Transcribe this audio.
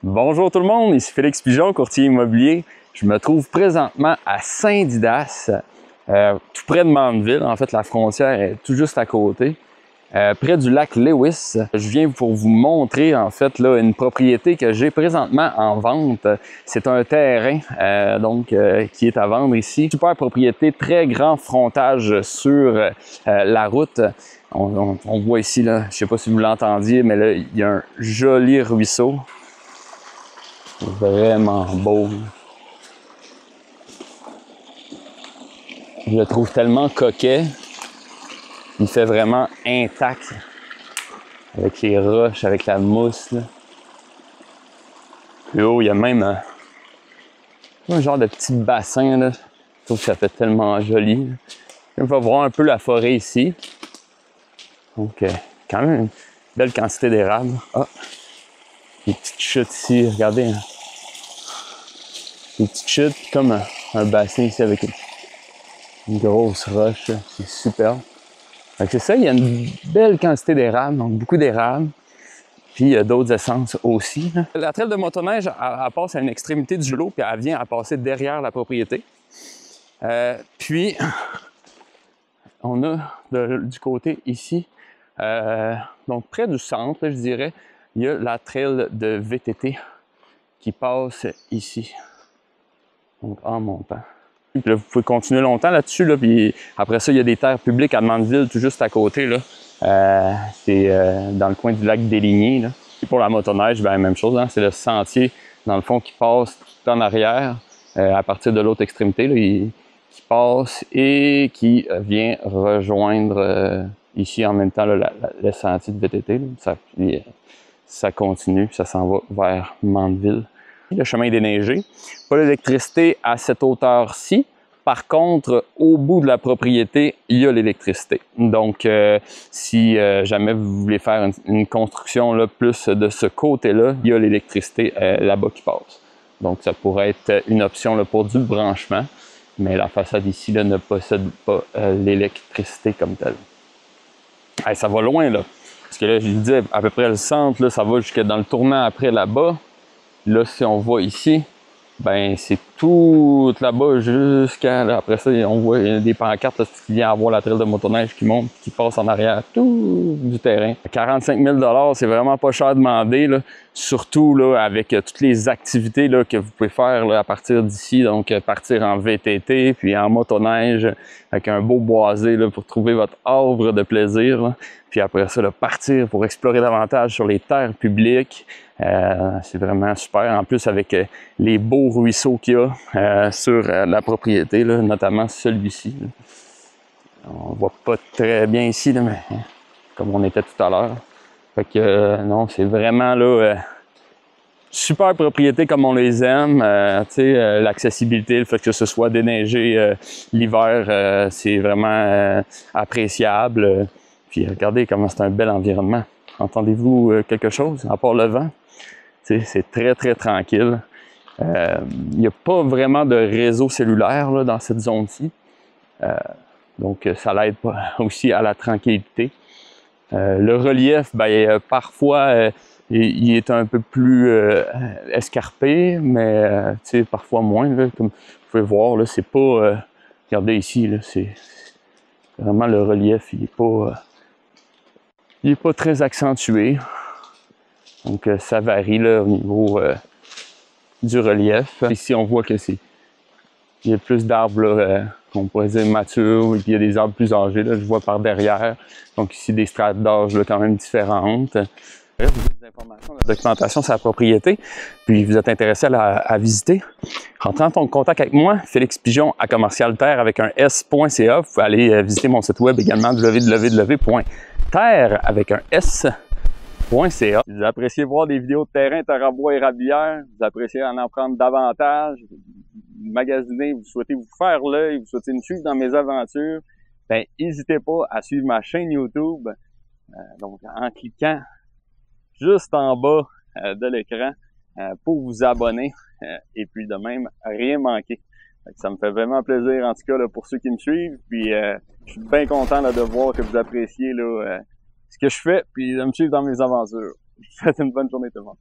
Bonjour tout le monde, ici Félix Pigeon, courtier immobilier. Je me trouve présentement à Saint-Didas, tout près de Mandeville. En fait, la frontière est tout juste à côté, près du lac Lewis. Je viens pour vous montrer en fait là une propriété que j'ai présentement en vente. C'est un terrain qui est à vendre ici. Super propriété, très grand frontage sur la route. On voit ici, là, je ne sais pas si vous l'entendiez, mais là, il y a un joli ruisseau. Vraiment beau. Je le trouve tellement coquet. Il fait vraiment intact. Avec les roches, avec la mousse. Là. Plus haut, il y a même un genre de petit bassin. Là. Je trouve que ça fait tellement joli. On va voir un peu la forêt ici. Donc, quand même une belle quantité d'érables. Ah, des petites chutes ici, regardez. Hein. Des petites chutes, puis comme un bassin ici avec une grosse roche. C'est superbe. Donc c'est ça, il y a une belle quantité d'érables, donc beaucoup d'érables. Puis il y a d'autres essences aussi. Là. La traîne de motoneige, elle passe à une extrémité du lot, puis elle vient à passer derrière la propriété. Puis, on a du côté ici, donc près du centre, je dirais, il y a la trail de VTT qui passe ici. Donc en montant. Puis là, vous pouvez continuer longtemps là-dessus, là, puis après ça, il y a des terres publiques à Mandeville, tout juste à côté. Là. C'est dans le coin du lac Desligniers. Là. Et pour la motoneige, ben, même chose, hein, c'est le sentier, dans le fond, qui passe tout en arrière, à partir de l'autre extrémité, là, qui passe et qui vient rejoindre ici en même temps là, le sentier de VTT. Là. Ça continue, ça s'en va vers Mandeville. Le chemin est déneigé. Pas d'électricité à cette hauteur-ci. Par contre, au bout de la propriété, il y a l'électricité. Donc, si jamais vous voulez faire une construction là, plus de ce côté-là, il y a l'électricité là-bas qui passe. Donc, ça pourrait être une option là, pour du branchement, mais la façade ici là, ne possède pas l'électricité comme telle. Hey, ça va loin, là. Parce que là, je vous dis, à peu près le centre, là, ça va jusque dans le tournant après là-bas. Là, si on voit ici, ben c'est tout là-bas jusqu'à là. Après ça, on voit des pancartes là, qui vient avoir la traîne de motoneige qui monte, qui passe en arrière tout du terrain. 45 000 $, c'est vraiment pas cher à demander, là. Surtout là, avec toutes les activités là, que vous pouvez faire là, à partir d'ici. Donc, partir en VTT, puis en motoneige, avec un beau boisé là, pour trouver votre havre de plaisir. Là. Puis après ça, là, partir pour explorer davantage sur les terres publiques. C'est vraiment super. En plus, avec les beaux ruisseaux qu'il y a sur la propriété, là, notamment celui-ci. On voit pas très bien ici, là, mais comme on était tout à l'heure. Fait que non, c'est vraiment là super propriété comme on les aime. L'accessibilité, le fait que ce soit déneigé l'hiver, c'est vraiment appréciable. Puis regardez comment c'est un bel environnement. Entendez-vous quelque chose, à part le vent? C'est très, très tranquille. Il n'y a pas vraiment de réseau cellulaire là, dans cette zone-ci. Donc, ça l'aide aussi à la tranquillité. Le relief, ben, parfois, il est un peu plus escarpé, mais parfois moins. Là, comme vous pouvez voir, là, c'est pas... regardez ici, là, c'est vraiment le relief, il est pas très accentué. Donc, ça varie là, au niveau du relief. Ici, on voit que il y a plus d'arbres qu'on pourrait dire matures, et puis il y a des arbres plus âgés. Là, je vois par derrière. Donc, ici, des strates d'âge quand même différentes. Vous avez des informations, de la documentation sur la propriété, puis vous êtes intéressé à visiter. Rentrez en contact avec moi, Félix Pigeon à commercialterre avec un s.ca. Vous pouvez aller visiter mon site web également, www.terre avec un s.ca. Vous appréciez voir des vidéos de terrain, Tarabois et Érablière, vous appréciez en prendre davantage, magasiner, vous souhaitez vous faire l'œil, vous souhaitez me suivre dans mes aventures, ben n'hésitez pas à suivre ma chaîne YouTube, donc en cliquant juste en bas de l'écran pour vous abonner et puis de même rien manquer. Ça me fait vraiment plaisir en tout cas là, pour ceux qui me suivent, puis je suis bien content là, de voir que vous appréciez là, ce que je fais, puis de me suivre dans mes aventures. Je vous souhaite une bonne journée tout le monde.